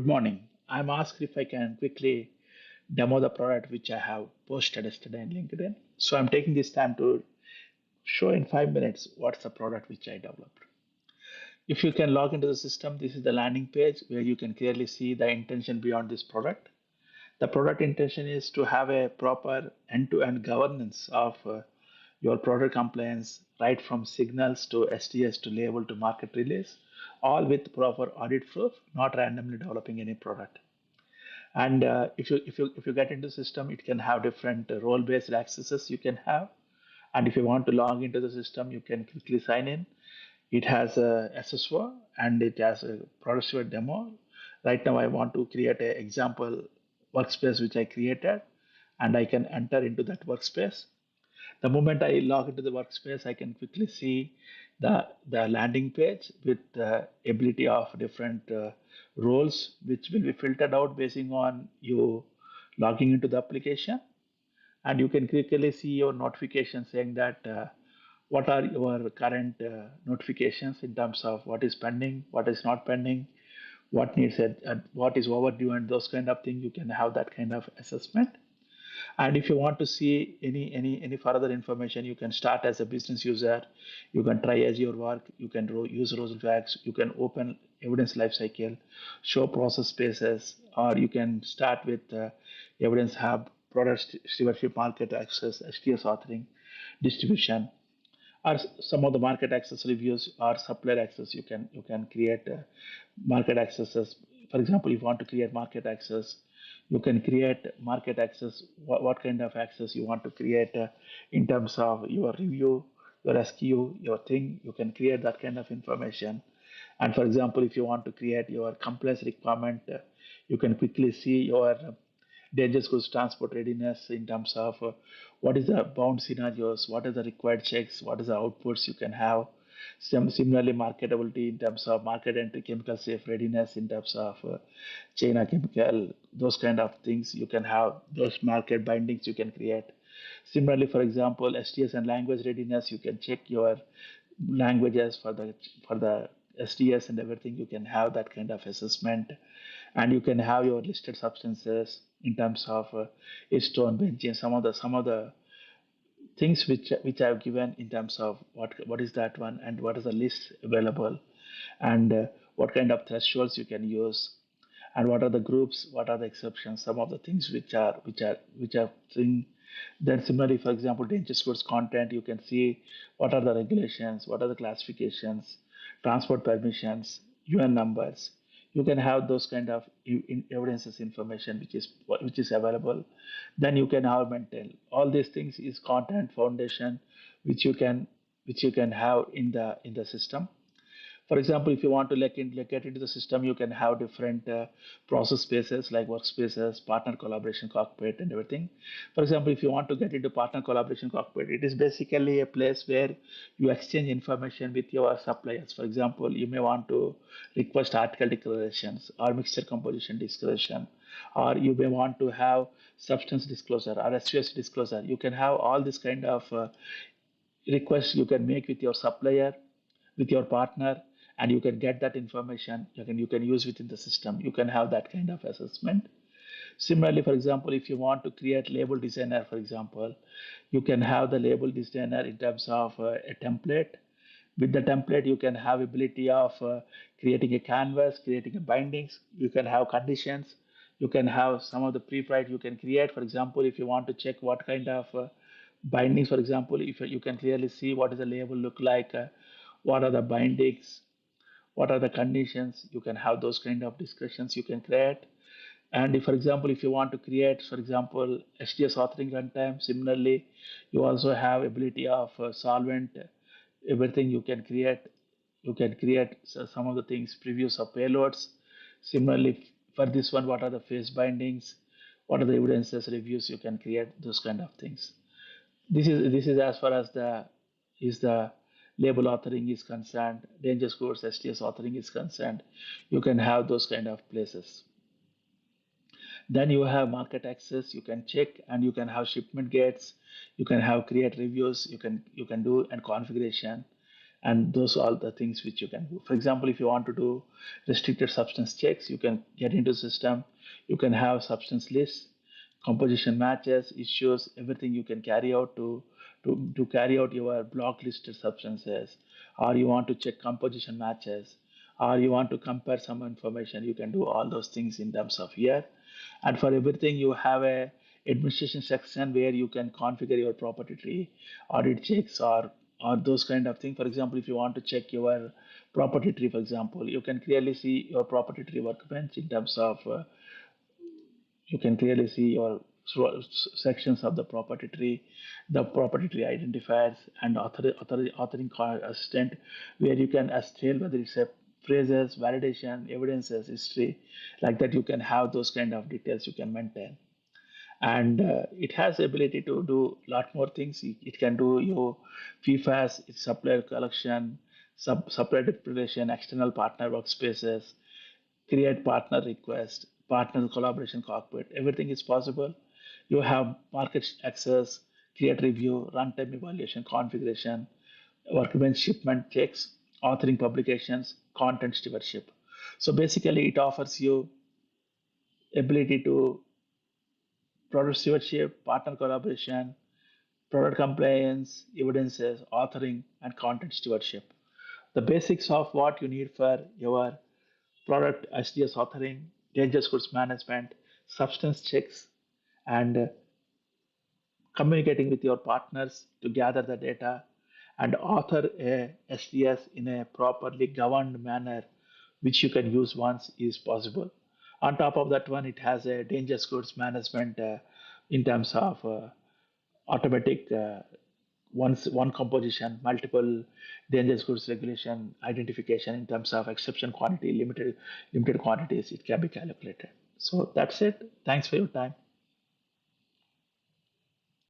morning. I'm asked if I can quickly demo the product which I have posted yesterday in LinkedIn. So I'm taking this time to show in 5 minutes what's the product which I developed. If you can log into the system, this is the landing page where you can clearly see the intention beyond this product. The product intention is to have a proper end-to-end governance of your product compliance, right from signals to SDS to label to market release, all with proper audit proof, not randomly developing any product. And if you get into the system, it can have different role based accesses you can have. And if you want to log into the system, you can quickly sign in. It has a SSO and it has a product demo. Right now I want to create an example workspace which I created, and I can enter into that workspace. The moment I log into the workspace, I can quickly see the landing page with the ability of different roles, which will be filtered out based on you logging into the application. And you can quickly see your notifications saying that what are your current notifications in terms of what is pending, what is not pending, what needs it, what is overdue, and those kind of things. You can have that kind of assessment. And if you want to see any further information, you can start as a business user. You can try as your work. You can use Rosevax. You can open evidence lifecycle, show process spaces, or you can start with evidence hub, product stewardship, market access, STS authoring, distribution, or some of the market access reviews or supplier access. You can create market accesses. For example, if you want to create market access, you can create market access. What kind of access you want to create in terms of your review, your SKU, your thing. You can create that kind of information. And for example, if you want to create your compliance requirement, you can quickly see your dangerous goods transport readiness in terms of what is the bound scenarios, what are the required checks, what is the outputs you can have. Similarly, marketability in terms of market entry, chemical safe readiness in terms of China chemical, those kind of things. You can have those market bindings you can create. Similarly, for example, STS and language readiness, you can check your languages for the SDS and everything. You can have that kind of assessment, and you can have your listed substances in terms of acetone, benzene, some of the things which I've given in terms of what is that one and what is the list available, and what kind of thresholds you can use, and what are the groups, what are the exceptions, some of the things which are thing. Then similarly, for example, dangerous goods content, you can see what are the regulations, what are the classifications, transport permissions, UN numbers. You can have those kind of evidences information which is available. Then you can have maintain all these things is content foundation which you can which you can have in the system. For example, if you want to get into the system, you can have different process spaces like workspaces, partner collaboration cockpit, and everything. For example, if you want to get into partner collaboration cockpit, it is basically a place where you exchange information with your suppliers. For example, you may want to request article declarations or mixture composition declaration, or you may want to have substance disclosure or SUS disclosure. You can have all this kind of requests you can make with your supplier, with your partner, and you can get that information. You can use within the system. You can have that kind of assessment. Similarly, for example, if you want to create label designer, for example, you can have the label designer in terms of a template. With the template, you can have ability of creating a canvas, creating a bindings. You can have conditions. You can have some of the pre-pride you can create. For example, if you want to check what kind of bindings, for example, if you can clearly see what does the label look like, what are the bindings, what are the conditions. You can have those kind of discussions you can create. And if, for example, if you want to create, for example, SDS authoring runtime, similarly, you also have ability of solvent, everything you can create some of the things, previews of payloads. Similarly, for this one, what are the phase bindings, what are the evidences, reviews, you can create those kind of things. This is as far as the label authoring is concerned. Dangerous goods STS authoring is concerned. You can have those kind of places. Then you have market access. You can check, and you can have shipment gates. You can have create reviews. You can do and configuration, And those are the things which you can do. For example, if you want to do restricted substance checks, you can get into the system. You can have substance lists, composition matches, issues, everything you can carry out to carry out your block listed substances, or you want to check composition matches, or you want to compare some information. You can do all those things in terms of here. And for everything, you have a administration section where you can configure your property tree, audit checks, or those kind of things. For example, if you want to check your property tree, for example, you can clearly see your property tree workbench in terms of you can clearly see your sections of the property tree, the property tree identifiers, and authoring assistant, where you can tell whether it's a phrases, validation, evidences, history, like that. You can have those kind of details you can maintain. And it has the ability to do a lot more things. It can do your PFAS, its supplier collection, supplier declaration, external partner workspaces, create partner request, partner collaboration cockpit. Everything is possible. You have market access, create review, runtime evaluation, configuration, workbench shipment checks, authoring publications, content stewardship. So basically, it offers you ability to product stewardship, partner collaboration, product compliance, evidences, authoring, and content stewardship. The basics of what you need for your product SDS authoring, dangerous goods management, substance checks, and communicating with your partners to gather the data and author a SDS in a properly governed manner, which you can use once is possible. On top of that one, it has a dangerous goods management in terms of automatic one composition, multiple dangerous goods regulation identification in terms of exception quantity, limited quantities. It can be calculated. So that's it. Thanks for your time.